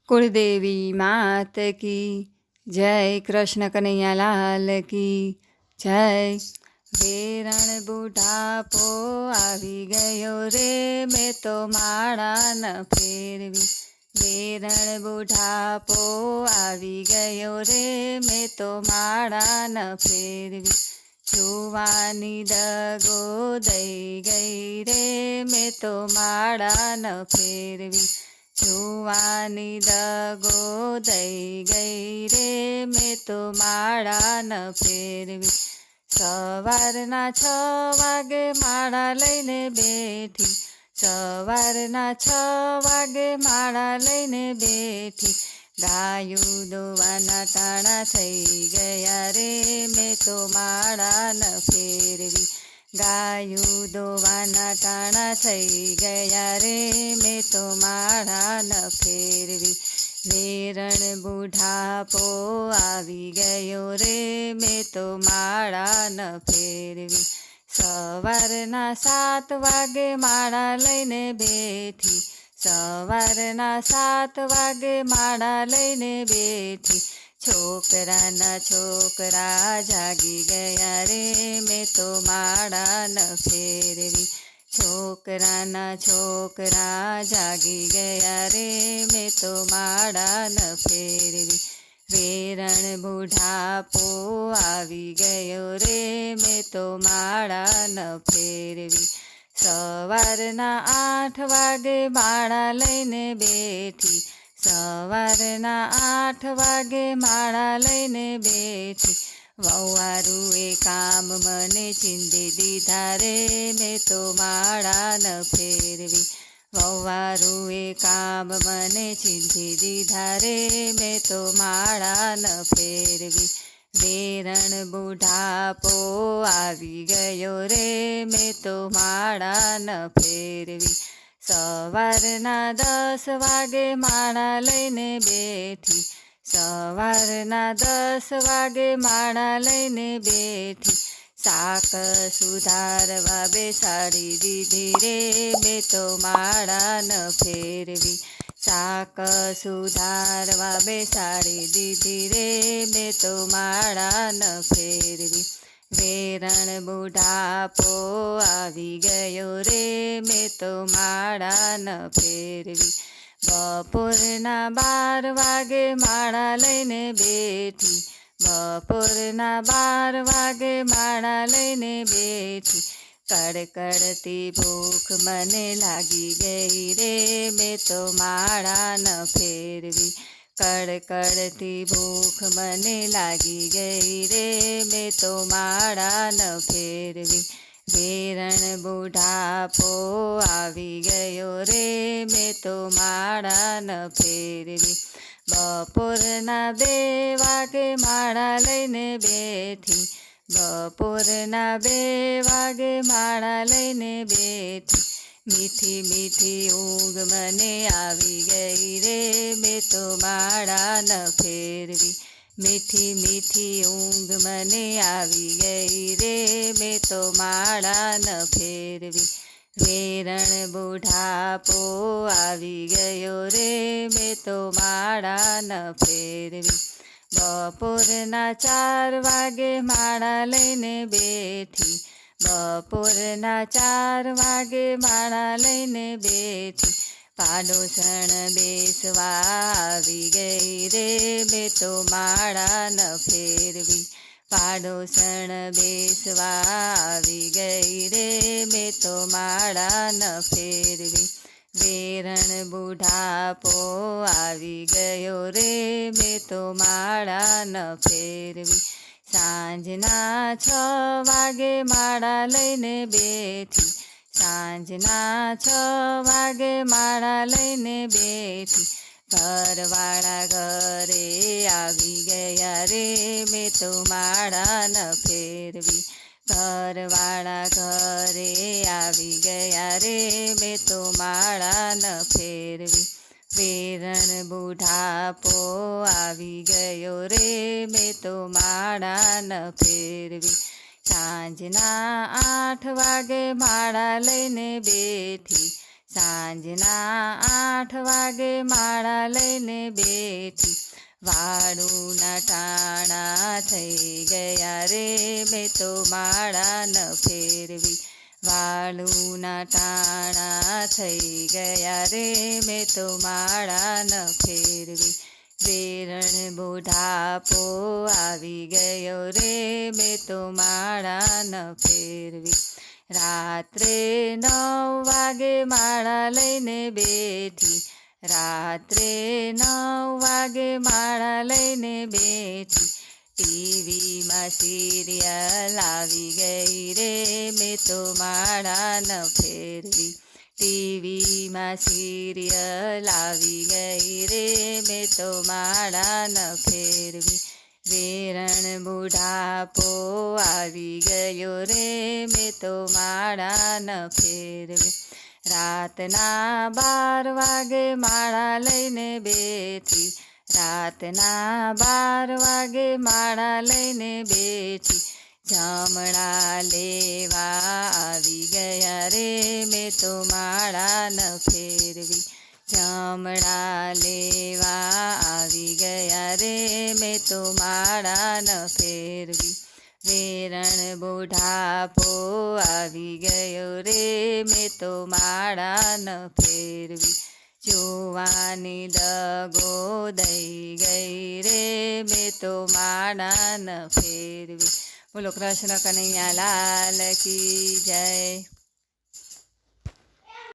कुलदेवी मात की जय, कृष्ण कन्हैया लाल की जय। વેરણ બુઢાપો આવી ગયો રે, મેં તો માળા ન ફેરવી. વેરણ બુઢાપો આવી ગયો રે, મેં તો માળા ન ફેરવી. જુવાની દગો દઈ ગઈ રે, મેં તો માળા ન ફેરવી. જુવાની દગો દઈ ગઈ રે, મેં તો માળા ન ફેરવી. સવારના 6 વાગે માળા લઈને બેઠી. સવારના 6 વાગે માળા લઈને બેઠી. ગાયું દોવાના ટાણા થઈ ગયા રે, મેં તો માળા ન ફેરવી. ગાયું દોવાના ટાણા થઈ ગયા રે, મેં તો માળા ન ફેરવી. વેરણ બુઢાપો આવી ગયો રે, મેં તો માળા ન ફેરવી. સવારના 7 વાગે માળા લઈને બેઠી. સવારના 7 વાગે માળા લઈને બેઠી. છોકરાના છોકરા જાગી ગયા રે, મેં તો માળા ન ફેરવી. છોકરાના છોકરા જાગી ગયા રે, મેં તો માળા ન ફેરવી. વેરણ બુઢાપો આવી ગયો રે, મેં તો માળા ન ફેરવી. સવારના 8 વાગે માળા લઈને બેઠી. સવારના 8 વાગે માળા લઈને બેઠી. વહુવારુએ કામ મને ચીંધી દીધા રે, મેં તો માળા ન ફેરવી. વહુવારુએ કામ મને ચીંધી દીધા રે, મેં તો માળા ન ફેરવી. વેરણ બુઢાપો આવી ગયો રે, મેં તો માળા ન ફેરવી. સવારના 10 વાગે માળા લઈને બેઠી. સવારના 10 વાગે માળા લઈને બેઠી. શાક સુધારવા બેસાડી દીધી રે, મેં તો માળા ન ફેરવી. શાક સુધારવા બેસાડી દીધી રે, મેં તો માળા ન ફેરવી. વેરણ બુઢાપો આવી ગયો રે, મેં તો માળા ન ફેરવી. બપોરના 12 વાગે માળા લઈને બેઠી. બપોરના 12 વાગે માળા લઈને બેઠી. કડકડતી ભૂખ મને લાગી ગઈ રે, મેં તો માળા ન ફેરવી. કડકડતી ભૂખ મને લાગી ગઈ રે, મેં તો માળા ન ફેરવી. વેરણ બુઢાપો આવી ગયો રે, મેં તો માળા ન ફેરવી. બપોરના 2 વાગે માળા લઈને બેઠી. બપોરના 2 વાગે માળા લઈને બેઠી. મીઠી મીઠી ઊંઘ મને આવી ગઈ રે, મેં તો માળા ન ફેરવી. મીઠી મીઠી ઊંઘ મને આવી ગઈ રે, મેં તો માળા ન ફેરવી. વેરણ બુઢાપો આવી ગયો રે, મેં તો માળા ન ફેરવી. બપોરના 4 વાગે માળા લઈને બેઠી. બપોરના 4 વાગે માળા લઈને બેઠી. પાડોશણ બેસવા આવી ગઈ રે, મેં તો માળા ન ફેરવી. પાડોશણ બેસવા આવી ગઈ રે, મેં તો માળા ન ફેરવી. વેરણ બુઢાપો આવી ગયો રે, મેં તો માળા ન ફેરવી. સાંજના 6 વાગે માળા લઈને બેઠી. સાંજના 6 વાગે માળા લઈને બેઠી. ઘરવાળા ઘરે આવી ગયા રે, મેં તો માળા ન ફેરવી. ઘરવાળા ઘરે આવી ગયા રે, મેં તો માળા ન ફેરવી. વેરણ બુઢાપો આવી ગયો રે, મેં તો માળા ન ફેરવી. સાંજના 8 વાગે માળા લઈને બેઠી. સાંજના 8 વાગે માળા લઈને બેઠી, વાળુના ટાણા થઈ ગયા રે, મેં તો માળા ન ફેરવી. વાળુના ટાણા થઈ ગયા રે, મેં તો માળા ન ફેરવી. વેરણ બુઢાપો આવી ગયો રે, મેં તો માળા ન ફેરવી. રાત્રે 9 વાગે માળા લઈને બેઠી, રાત્રે 9 વાગે માળા લઈને બેઠી. ટીવીમાં સિરિયલ આવી ગઈ રે, મેં તો માળા ન ફેરવી. ટીવીમાં સિરિયલ આવી ગઈ રે, મેં તો માળા ન ફેરવી. વેરણ બુઢાપો આવી ગયો રે, મેં તો માળા ન ફેરવી. રાતના 12 વાગે માળા લઈને બેઠી, રાતના 12 વાગે માળા લઈને બેઠી. જમણા લેવા આવી ગયા રે, મેં તો માળા ન ફેરવી. જમણા લેવા આવી ગયા રે, મેં તો માળા ન ફેરવી. વેરણ બુઢાપો આવી ગયો રે, મેં તો માળા ન ફેરવી. જુવાની દગો દઈ ગઈ રે, મેં તો માળા ન ફેરવી. બોલો કૃષ્ણ કનૈયા લાલ કી જય.